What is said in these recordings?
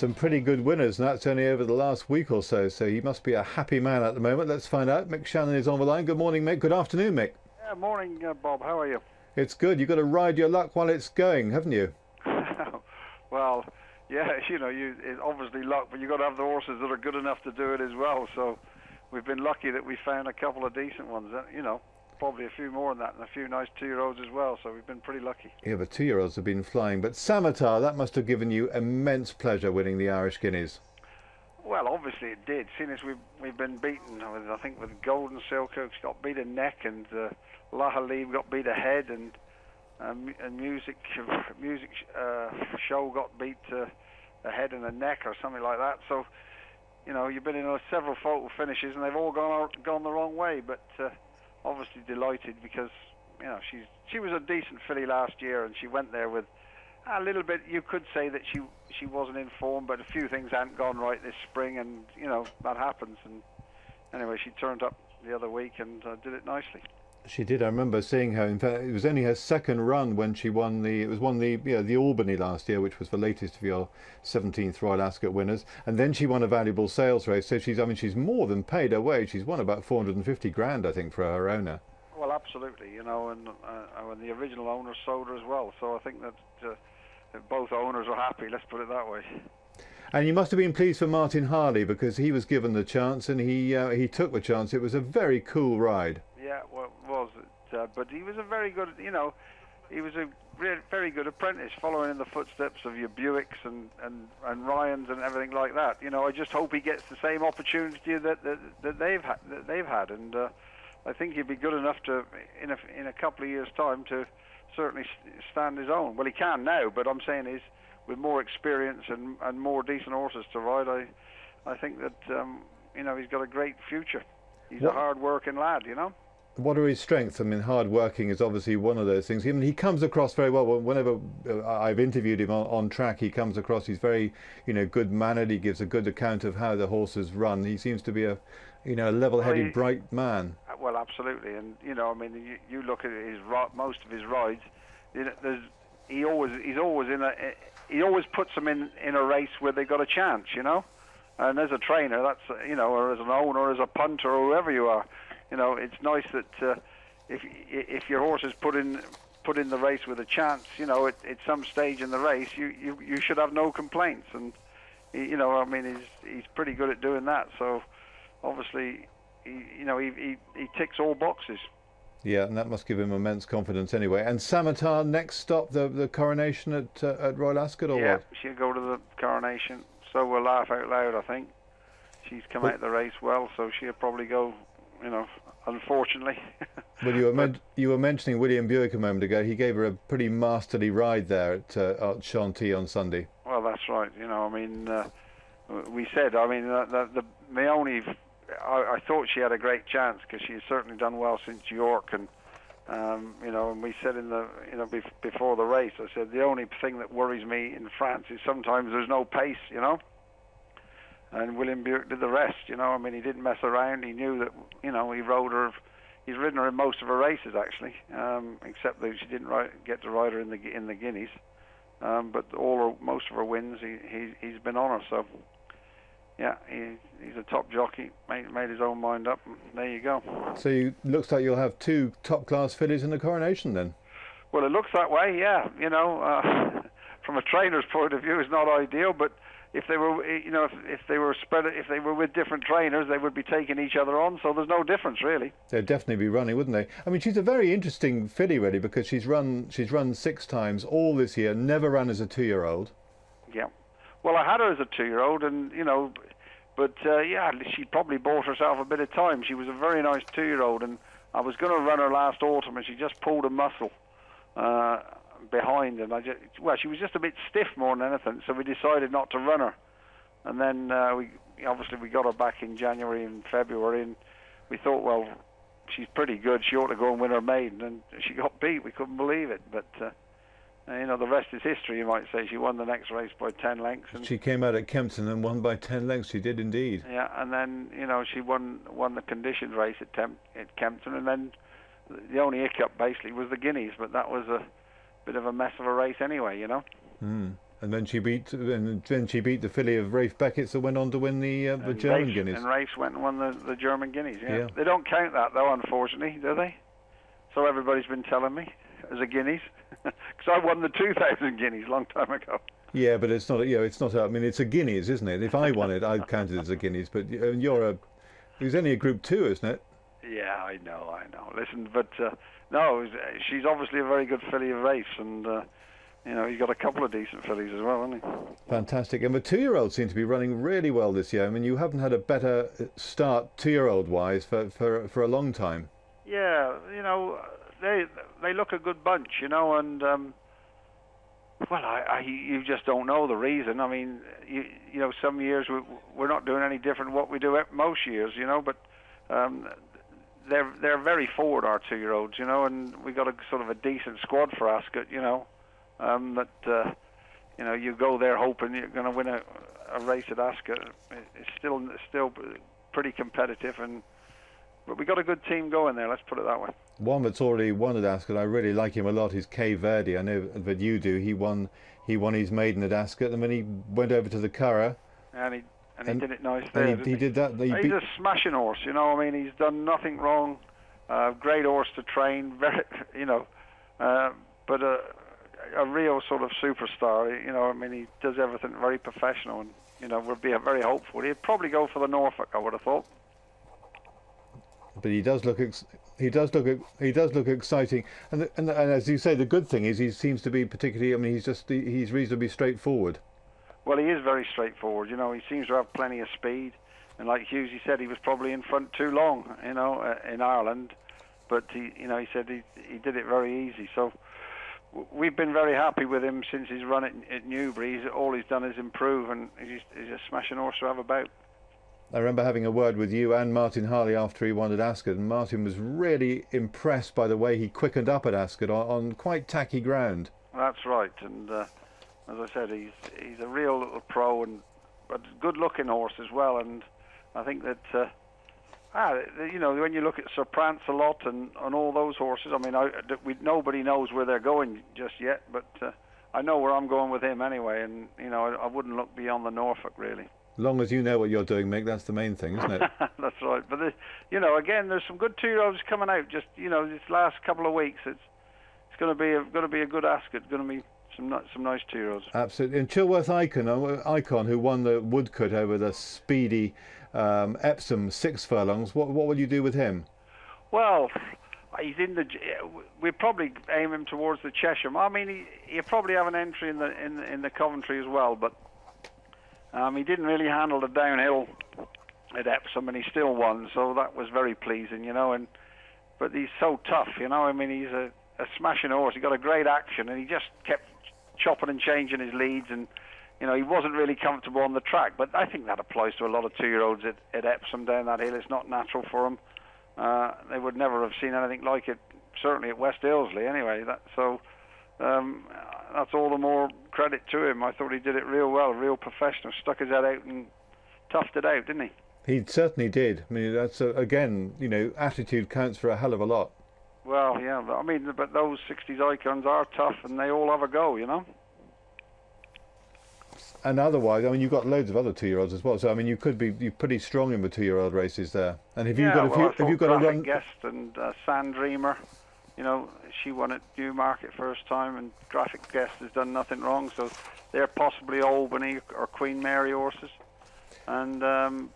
some pretty good winners, and that's only over the last week or so. So he must be a happy man at the moment. Let's find out. Mick Channon is on the line. Good morning, Mick. Good afternoon, Mick. Yeah, morning, Bob. How are you? It's good. You've got to ride your luck while it's going, haven't you? Well, yeah, it's obviously luck, but you've got to have the horses that are good enough to do it as well. So we've been lucky that we found a couple of decent ones. Probably a few more than that, and a few nice 2-year-olds as well. So we've been pretty lucky. Yeah, but 2-year-olds have been flying. But Samatar, that must have given you immense pleasure winning the Irish Guineas. Well, obviously it did. Seeing as we've been beaten, I think with Golden Silk, she got beat a neck, and La Halib got beat a head, and Music Show got beat a head and a neck or something like that. So, you've been in several photo finishes, and they've all gone the wrong way. But obviously delighted because she was a decent filly last year, and she went there with a little bit. You could say that she wasn't in form, but a few things hadn't gone right this spring, and that happens. And anyway, she turned up the other week and did it nicely. She did. I remember seeing her. In fact, it was only her second run when she won the Albany last year, which was the latest of your 17th Royal Ascot winners. And then she won a valuable sales race. So she's more than paid her way. She's won about 450 grand, I think, for her owner. Well, absolutely. And the original owner sold her as well. So I think that both owners are happy. Let's put it that way. And you must have been pleased for Martin Harley, because he was given the chance and he took the chance. It was a very cool ride. Yeah, well, it was. But he was a very good, he was a very good apprentice, following in the footsteps of your Buicks and Ryans and everything like that. I just hope he gets the same opportunity that they've had. And I think he'd be good enough to, in a couple of years' time, to certainly stand his own. Well, he can now, but I'm saying is, with more experience and more decent horses to ride, I think that he's got a great future. He's a hard-working lad, What are his strengths? I mean, hard working is obviously one of those things. I mean, he comes across very well. Whenever I've interviewed him on track, he comes across, he's very, good-mannered. He gives a good account of how the horses run. He seems to be a level-headed, bright man. Well, absolutely. And, you look at most of his rides, he always puts them in a race where they've got a chance, And as a trainer, that's, or as an owner, or as a punter, or whoever you are, it's nice that if your horse is put in the race with a chance, at some stage in the race, you should have no complaints. And he's pretty good at doing that. So obviously, he ticks all boxes. Yeah, and that must give him immense confidence anyway. And Samatar, next stop, the coronation at Royal Ascot, or what? Yeah, she'll go to the coronation. So we'll laugh out loud, I think. She's come out of the race well, so she'll probably go, unfortunately. Well, you were mentioning William Buick a moment ago. He gave her a pretty masterly ride there at Chantilly on Sunday. Well, that's right. We said, I thought she had a great chance, because she's certainly done well since York, and and we said before the race, I said the only thing that worries me in France is sometimes there's no pace, and William Buick did the rest. He didn't mess around. He knew that, he rode her. He's ridden her in most of her races, actually, except that she didn't get to ride her in the Guineas. But most of her wins, he's been on her. So yeah, he's a top jockey. Made his own mind up, and there you go. So looks like you'll have 2 top-class fillies in the coronation then. Well, it looks that way. Yeah, from a trainer's point of view, it's not ideal, but if they were, if they were spread, if they were with different trainers, they would be taking each other on. So there's no difference really. They'd definitely be running, wouldn't they? I mean, she's a very interesting filly, really, because she's run 6 times all this year, never run as a 2-year-old. Yeah. Well, I had her as a 2-year-old, and but she probably bought herself a bit of time. She was a very nice 2-year-old, and I was going to run her last autumn, and she just pulled a muscle behind, and she was just a bit stiff more than anything, so we decided not to run her. And then we got her back in January and February, and we thought, well, she's pretty good, she ought to go and win her maiden, and she got beat. We couldn't believe it, but the rest is history, you might say. She won the next race by 10 lengths. And she came out at Kempton and won by 10 lengths. She did indeed. Yeah, and then she won the conditioned race at Kempton, and then the only hiccup basically was the Guineas, but that was a bit of a mess of a race anyway, Mm. And then she beat the filly of Rafe Beckett's that went on to win the German Guineas. And Rafe's went and won the German Guineas. Yeah. They don't count that though, unfortunately, do they? So everybody's been telling me as a Guineas, because I won the 2000 Guineas a long time ago. Yeah, but it's not. It's not. I mean, it's a Guineas, isn't it? If I won it, I'd count it as a Guineas. But it was only a Group 2, isn't it? Yeah, I know. Listen, but no, she's obviously a very good filly of Rafe's, and he's got a couple of decent fillies as well, hasn't he? Fantastic. And the 2-year-olds seem to be running really well this year. I mean, you haven't had a better start 2-year-old wise for a long time. Yeah, they look a good bunch, and you just don't know the reason. I mean, some years we're not doing any different than what we do most years, but they're very forward, our 2-year-olds, and we got a sort of a decent squad for Ascot, that you go there hoping you're going to win a race at Ascot. It's still pretty competitive, but we got a good team going there. Let's put it that way. One that's already won at Ascot, I really like him a lot, is Verde. I know that you do. He won his maiden at Ascot, and then he went over to the Curragh. And he did it nice there. He did that. He's a smashing horse. I mean, he's done nothing wrong. Great horse to train. Very, but a real sort of superstar. I mean, he does everything very professional, and we'll be very hopeful. He'd probably go for the Norfolk, I would have thought. But he does look exciting, and as you say, the good thing is he seems to be particularly. I mean, he's reasonably straightforward. Well, he is very straightforward. He seems to have plenty of speed, and like Hughesy said, he was probably in front too long, in Ireland, but he said he did it very easy. So we've been very happy with him since he's run it at Newbury. All he's done is improve, and he's a smashing horse to have about. I remember having a word with you and Martin Harley after he won at Ascot, and Martin was really impressed by the way he quickened up at Ascot on quite tacky ground. That's right, and as I said, he's a real little pro, but good-looking horse as well. And I think that when you look at Sir Prance a lot and all those horses, I mean, nobody knows where they're going just yet, but I know where I'm going with him anyway, and I wouldn't look beyond the Norfolk really. As long as you know what you're doing, Mick, that's the main thing, isn't it? That's right. But again, there's some good 2-year-olds coming out. Just this last couple of weeks, it's going to be a good Ascot. Going to be some nice 2-year-olds. Absolutely. And Chilworth Icon, who won the Woodcut over the speedy Epsom 6 furlongs. What will you do with him? Well, he's in the. We probably aim him towards the Cheshire. I mean, he'll probably have an entry in the Coventry as well, but. He didn't really handle the downhill at Epsom, and he still won, so that was very pleasing, but he's so tough, I mean, he's a smashing horse. He got a great action, and he just kept chopping and changing his leads, and he wasn't really comfortable on the track. But I think that applies to a lot of 2-year-olds at Epsom down that hill. It's not natural for them. They would never have seen anything like it, certainly at West Ilsley anyway. That's all the more credit to him. I thought he did it real well, real professional, stuck his head out and toughed it out, didn't he? He certainly did. I mean, that's again, attitude counts for a hell of a lot. Well, yeah, but those 60s icons are tough, and they all have a go, And otherwise, I mean, you've got loads of other 2-year-olds as well. So I mean, you're pretty strong in the 2-year-old races there. And have you got a run? Guest and Sand Dreamer. She won at Newmarket first time, and Graphic Guest has done nothing wrong, so they're possibly Albany or Queen Mary horses. And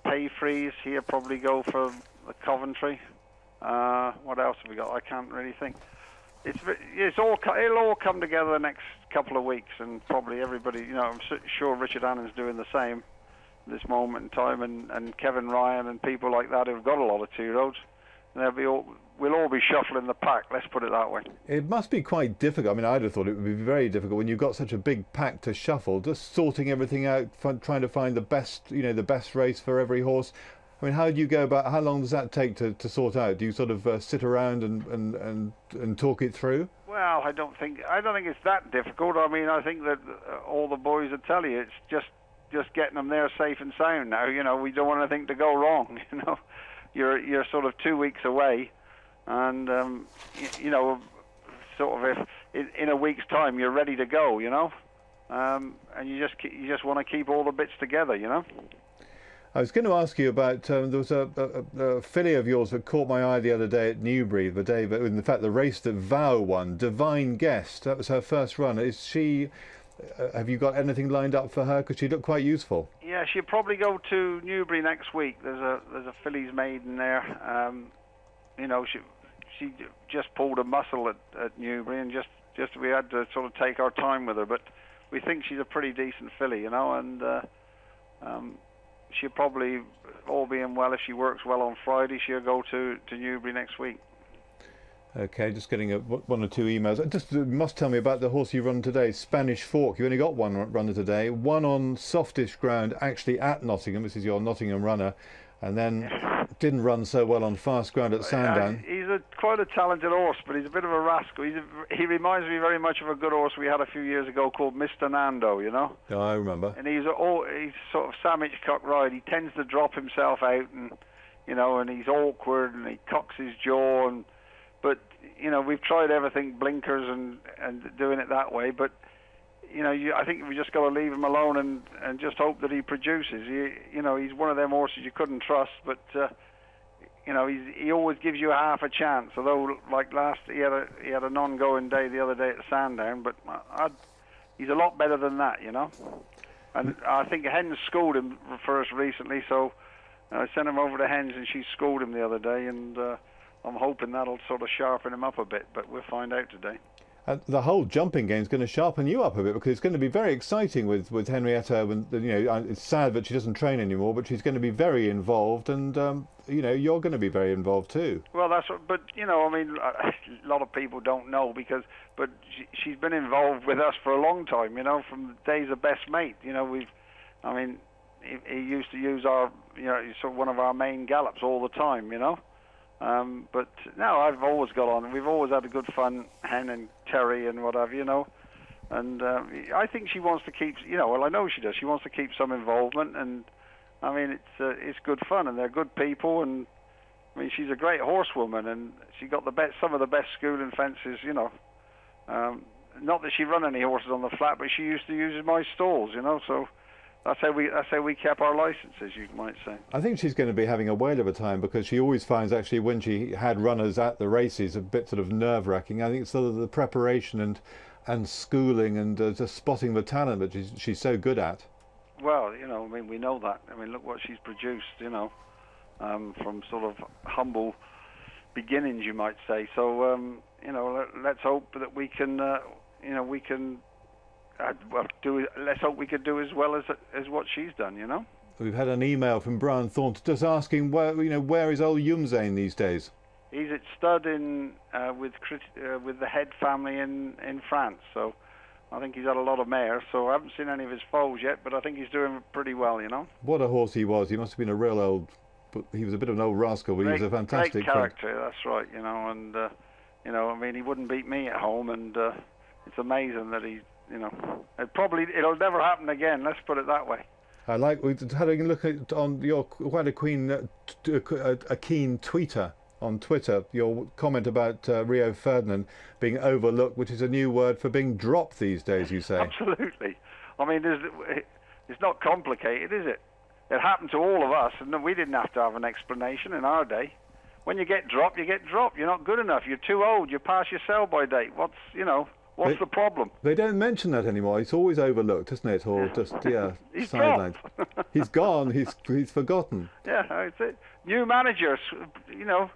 Pay Freeze, he'll probably go for the Coventry. What else have we got? I can't really think. It'll all come together the next couple of weeks, and probably everybody, I'm sure Richard Annan's doing the same at this moment in time, and Kevin Ryan and people like that who've got a lot of 2-year-olds. We'll all be shuffling the pack, let's put it that way. It must be quite difficult. I mean, I'd have thought it would be very difficult when you've got such a big pack to shuffle, just sorting everything out, trying to find the best race for every horse. I mean, how do you go about? How long does that take to sort out? Do you sort of sit around and talk it through? Well, I don't think it's that difficult. I mean, I think that all the boys will tell you it's just getting them there safe and sound. Now, we don't want anything to go wrong. You're sort of 2 weeks away. And, sort of if in a week's time you're ready to go, and you just want to keep all the bits together, you know. I was going to ask you about there was a filly of yours that caught my eye the other day at Newbury, but in fact the race that Vow won, Divine Guest. That was her first run. Is she? Have you got anything lined up for her? Because she looked quite useful. Yeah, she'll probably go to Newbury next week. There's a filly's maiden there. You know, she just pulled a muscle at Newbury, and just we had to sort of take our time with her. But we think she's a pretty decent filly, you know, and she'll probably, all being well, if she works well on Friday, she'll go to Newbury next week. Okay, just getting one or two emails. Just must tell me about the horse you run today, Spanish Fork. You only got one runner today, one on softish ground, actually at Nottingham. This is your Nottingham runner, and then didn't run so well on fast ground at Sandown. He's quite a talented horse, but he's a bit of a rascal. He reminds me very much of a good horse we had a few years ago called Mr. Nando, you know. Oh, I remember. And he's sort of Sam Hitchcock ride. He tends to drop himself out, and you know, and he's awkward, and he cocks his jaw, but you know, we've tried everything, blinkers and doing it that way, but you know, I think we just got to leave him alone and just hope that he produces. You know, he's one of them horses you couldn't trust, but you know, he always gives you half a chance. Although, like he had a non-going day the other day at Sandown, but he's a lot better than that, you know. And I think Hens schooled him for us recently, so I sent him over to Hens, and she schooled him the other day, and I'm hoping that'll sort of sharpen him up a bit, but we'll find out today. The whole jumping game is going to sharpen you up a bit, because it's going to be very exciting with Henrietta. And you know, it's sad that she doesn't train anymore, but she's going to be very involved, and you know, you're going to be very involved too. Well, but you know, I mean, a lot of people don't know but she's been involved with us for a long time. You know, from the days of Best Mate. You know, he used to use sort of one of our main gallops all the time. You know. But no, I've always got on. We've always had a good fun, Hen and Terry and whatever, you know. And I think she wants to keep, you know, well, I know she does. She wants to keep some involvement, and I mean, it's good fun, and they're good people, and I mean, she's a great horsewoman, and she got some of the best schooling fences, you know. Not that she run any horses on the flat, but she used to use my stalls, you know. So that's how we kept our licenses, you might say. I think she's going to be having a whale of a time, because she always finds, actually, when she had runners at the races, a bit sort of nerve-wracking. I think it's sort of the preparation and schooling and just spotting the talent that she's so good at. Well, you know, I mean, we know that. I mean, look what she's produced, you know, from sort of humble beginnings, you might say. So, you know, let's hope that we can, you know, we can. Let's hope we could do as well as what she's done, you know. We've had an email from Brian Thornton just asking where is old Yumzane these days? He's at stud with the Head family in France, so I think he's had a lot of mares. So I haven't seen any of his foals yet, but I think he's doing pretty well, you know. What a horse he was! He must have been a real old. He was a bit of an old rascal, but he was a fantastic great character. That's right, you know, and you know, I mean, he wouldn't beat me at home, and it's amazing that he. You know, it'll never happen again. Let's put it that way. I like we had a look at on your quite a keen tweeter on Twitter. Your comment about Rio Ferdinand being overlooked, which is a new word for being dropped these days. You say absolutely. I mean, it's not complicated, is it? It happened to all of us, and we didn't have to have an explanation in our day. When you get dropped, you get dropped. You're not good enough. You're too old. You pass your sell-by date. What's the problem? They don't mention that anymore. It's always overlooked, isn't it? Or just he's sidelined. He's gone. He's forgotten. Yeah, that's it. New manager, you know,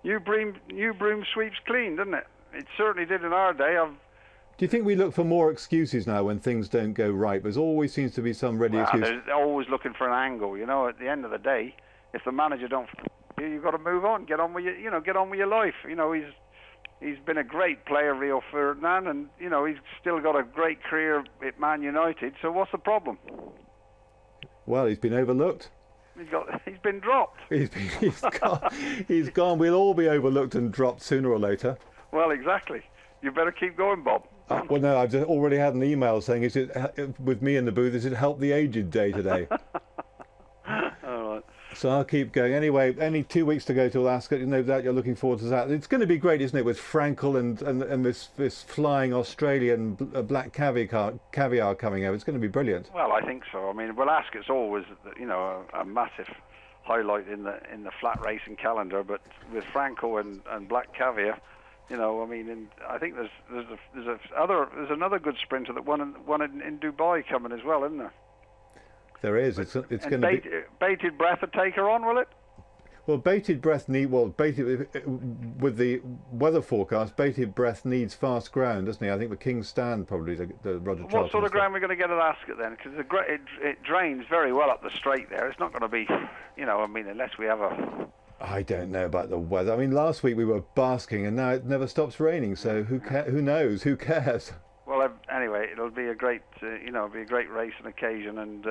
new broom sweeps clean, doesn't it? It certainly did in our day. Do you think we look for more excuses now when things don't go right? There always seems to be some ready excuse. They're always looking for an angle. You know, at the end of the day, if the manager don't, you've got to move on. Get on with your life. You know, He's been a great player, Rio Ferdinand, and you know, he's still got a great career at Man United. So what's the problem? Well, he's been overlooked. He's been dropped. He's gone. We'll all be overlooked and dropped sooner or later. Well, exactly. You better keep going, Bob. Well, no, I've just already had an email saying, "Is it with me in the booth? Is it Help the Aged Day today?" All right. So I'll keep going. Anyway, only 2 weeks to go till Ascot. You know that you're looking forward to that. It's going to be great, isn't it, with Frankel and this flying Australian black caviar coming over. It's going to be brilliant. Well, I think so. I mean, well, Ascot's always, you know, a massive highlight in the flat racing calendar, but with Franco and Black Caviar, you know, I mean, and I think there's another good sprinter that won in Dubai coming as well, isn't there? There is. It's going to be Bated Breath to take her on, will it? Well, Bated Breath with the weather forecast, Bated Breath needs fast ground, doesn't he? I think the King's Stand probably the Roger Charlton. What sort of ground are we going to get at Ascot then? Because it drains very well up the straight there. It's not going to be, you know, I mean, unless we have a... I don't know about the weather. I mean, last week we were basking, and now it never stops raining. So who knows? Who cares? Well, anyway, it'll be a great, you know, be a great race and occasion, and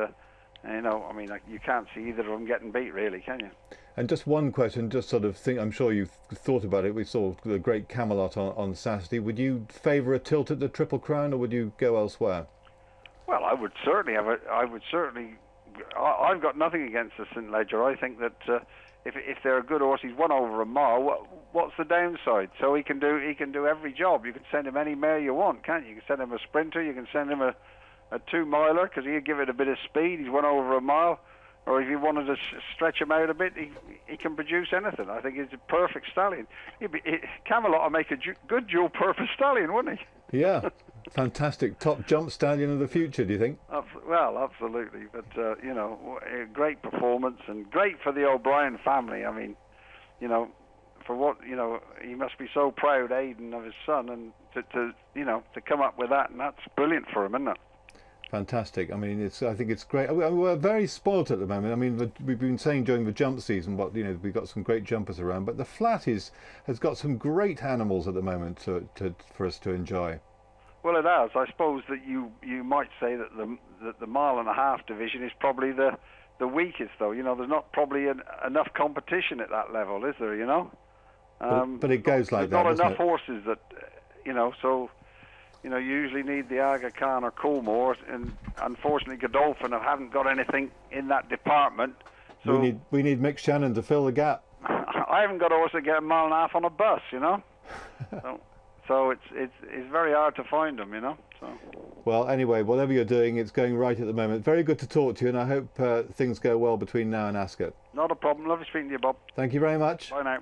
you know, I mean, you can't see either of them getting beat, really, can you? And just one question, just sort of think, I'm sure you've thought about it. We saw the Great Camelot on Saturday. Would you favour a tilt at the Triple Crown, or would you go elsewhere? Well, I would certainly have I've got nothing against the St Ledger. I think that if they're a good horse, he's won over a mile. What's the downside? So he can do every job. You can send him any mare you want, can't you? You can send him a sprinter. You can send him a 2-miler because he'll give it a bit of speed. He's won over a mile. Or if you wanted to stretch him out a bit, he can produce anything. I think he's a perfect stallion. Camelot will make a good dual-purpose stallion, wouldn't he? Yeah, fantastic top jump stallion of the future. Do you think? Well, absolutely. But you know, a great performance and great for the O'Brien family. I mean, you know, for what, you know, he must be so proud, Aidan, of his son, and to you know, to come up with that, and that's brilliant for him, isn't it? Fantastic. I mean, I think it's great. We're very spoilt at the moment. I mean, we've been saying during the jump season, we've got some great jumpers around, but the flat has got some great animals at the moment for us to enjoy. Well, it has. I suppose that you might say that the mile and a half division is probably the weakest, though. You know, there's not probably enough competition at that level, is there? You know. But it goes like that. There's not enough it? horses that, you know, so. You know, you usually need the Aga Khan or Coolmore, and unfortunately Godolphin haven't got anything in that department. So we need Mick Channon to fill the gap. I haven't got a horse to get a mile and a half on a bus, you know. So it's very hard to find them, you know. So. Well, anyway, whatever you're doing, it's going right at the moment. Very good to talk to you, and I hope things go well between now and Ascot. Not a problem. Lovely speaking to you, Bob. Thank you very much. Bye now.